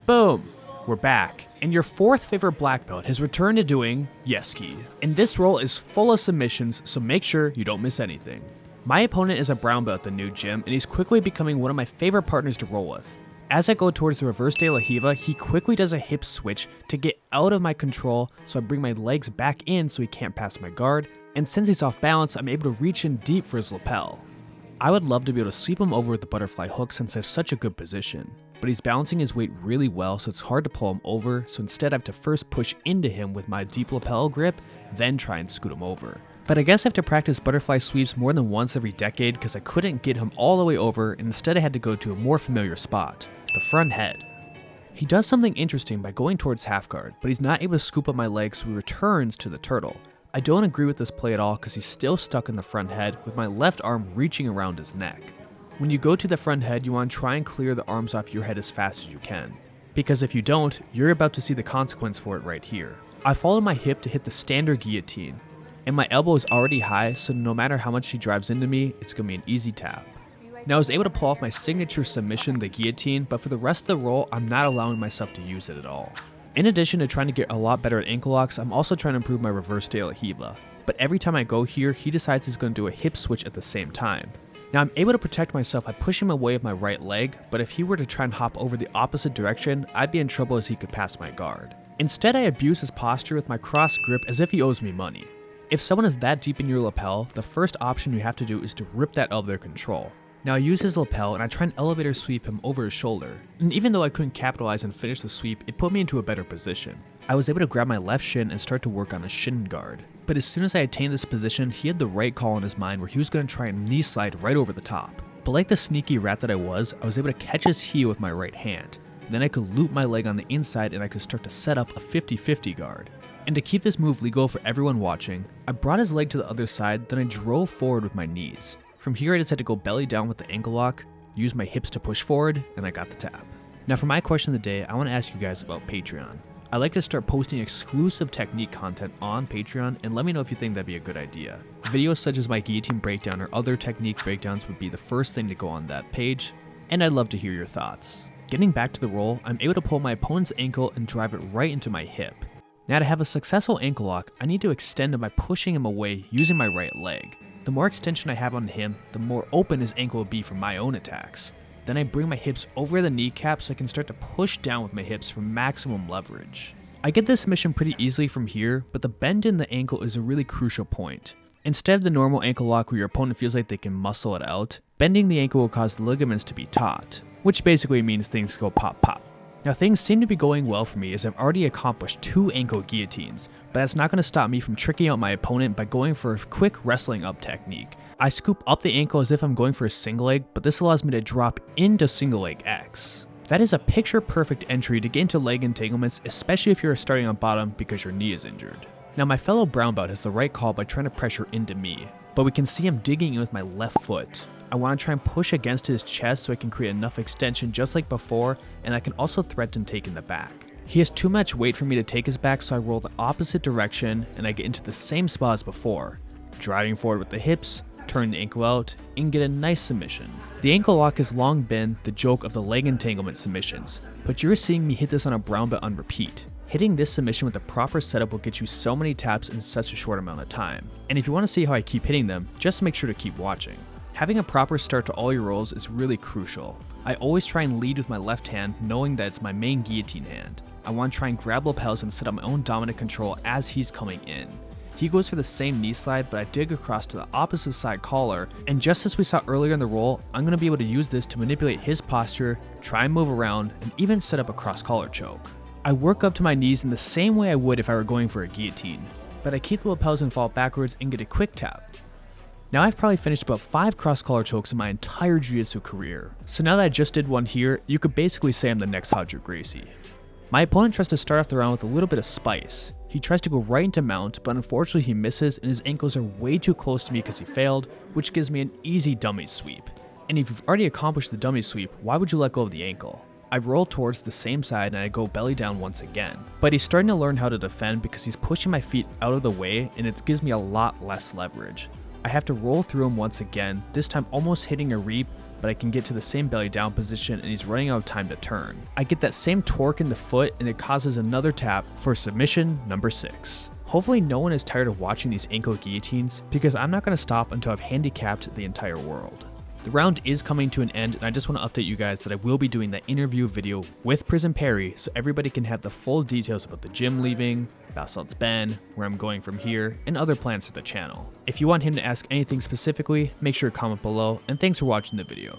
Boom! We're back, and your fourth favorite black belt has returned to doing Yeski. And this role is full of submissions, so make sure you don't miss anything. My opponent is a brown belt at the new gym, and he's quickly becoming one of my favorite partners to roll with. As I go towards the reverse de la Riva, he quickly does a hip switch to get out of my control, so I bring my legs back in so he can't pass my guard, and since he's off balance, I'm able to reach in deep for his lapel. I would love to be able to sweep him over with the butterfly hook since I have such a good position, but he's balancing his weight really well, so it's hard to pull him over, so instead I have to first push into him with my deep lapel grip, then try and scoot him over. But I guess I have to practice butterfly sweeps more than once every decade because I couldn't get him all the way over, and instead I had to go to a more familiar spot, the front head. He does something interesting by going towards half guard, but he's not able to scoop up my leg, so he returns to the turtle. I don't agree with this play at all because he's still stuck in the front head with my left arm reaching around his neck. When you go to the front head, you want to try and clear the arms off your head as fast as you can, because if you don't, you're about to see the consequence for it right here. I followed my hip to hit the standard guillotine, and my elbow is already high, so no matter how much he drives into me, it's going to be an easy tap. Now I was able to pull off my signature submission, the guillotine, but for the rest of the roll, I'm not allowing myself to use it at all. In addition to trying to get a lot better at ankle locks, I'm also trying to improve my reverse de la Riva. But every time I go here, he decides he's going to do a hip switch at the same time. Now I'm able to protect myself by pushing him away with my right leg, but if he were to try and hop over the opposite direction, I'd be in trouble as he could pass my guard. Instead, I abuse his posture with my cross grip as if he owes me money. If someone is that deep in your lapel, the first option you have to do is to rip that out of their control. Now I use his lapel and I try and elevator sweep him over his shoulder, and even though I couldn't capitalize and finish the sweep, it put me into a better position. I was able to grab my left shin and start to work on a shin guard, but as soon as I attained this position, he had the right call in his mind where he was going to try and knee slide right over the top. But like the sneaky rat that I was able to catch his heel with my right hand. Then I could loop my leg on the inside and I could start to set up a 50-50 guard. And to keep this move legal for everyone watching, I brought his leg to the other side, then I drove forward with my knees. From here I just had to go belly down with the ankle lock, use my hips to push forward, and I got the tap. Now for my question of the day, I want to ask you guys about Patreon. I like to start posting exclusive technique content on Patreon, and let me know if you think that'd be a good idea. Videos such as my guillotine breakdown or other technique breakdowns would be the first thing to go on that page, and I'd love to hear your thoughts. Getting back to the roll, I'm able to pull my opponent's ankle and drive it right into my hip. Now to have a successful ankle lock, I need to extend him by pushing him away using my right leg. The more extension I have on him, the more open his ankle will be for my own attacks. Then I bring my hips over the kneecap so I can start to push down with my hips for maximum leverage. I get this submission pretty easily from here, but the bend in the ankle is a really crucial point. Instead of the normal ankle lock where your opponent feels like they can muscle it out, bending the ankle will cause the ligaments to be taut, which basically means things go pop pop. Now things seem to be going well for me as I've already accomplished 2 ankle guillotines, but that's not going to stop me from tricking out my opponent by going for a quick wrestling up technique. I scoop up the ankle as if I'm going for a single leg, but this allows me to drop into single leg X. That is a picture perfect entry to get into leg entanglements, especially if you're starting on bottom because your knee is injured. Now my fellow brown belt has the right call by trying to pressure into me, but we can see him digging in with my left foot. I want to try and push against his chest so I can create enough extension just like before, and I can also threaten taking the back. He has too much weight for me to take his back, so I roll the opposite direction and I get into the same spot as before, driving forward with the hips, turn the ankle out, and get a nice submission. The ankle lock has long been the joke of the leg entanglement submissions, but you're seeing me hit this on a brown belt on repeat. Hitting this submission with the proper setup will get you so many taps in such a short amount of time, and if you want to see how I keep hitting them, just make sure to keep watching. Having a proper start to all your rolls is really crucial. I always try and lead with my left hand, knowing that it's my main guillotine hand. I want to try and grab lapels and set up my own dominant control as he's coming in. He goes for the same knee slide, but I dig across to the opposite side collar, and just as we saw earlier in the roll, I'm going to be able to use this to manipulate his posture, try and move around, and even set up a cross collar choke. I work up to my knees in the same way I would if I were going for a guillotine, but I keep the lapels and fall backwards and get a quick tap. Now I've probably finished about 5 cross collar chokes in my entire jiu-jitsu career, so now that I just did one here, you could basically say I'm the next Roger Gracie. My opponent tries to start off the round with a little bit of spice. He tries to go right into mount, but unfortunately he misses and his ankles are way too close to me because he failed, which gives me an easy dummy sweep. And if you've already accomplished the dummy sweep, why would you let go of the ankle? I roll towards the same side and I go belly down once again. But he's starting to learn how to defend because he's pushing my feet out of the way and it gives me a lot less leverage. I have to roll through him once again, this time almost hitting a reap, but I can get to the same belly down position and he's running out of time to turn. I get that same torque in the foot and it causes another tap for submission number 6. Hopefully no one is tired of watching these ankle guillotines because I'm not going to stop until I've handicapped the entire world. The round is coming to an end and I just want to update you guys that I will be doing that interview video with Prison Perry so everybody can have the full details about the gym leaving, Basel's Ben, where I'm going from here, and other plans for the channel. If you want him to ask anything specifically, make sure to comment below, and thanks for watching the video.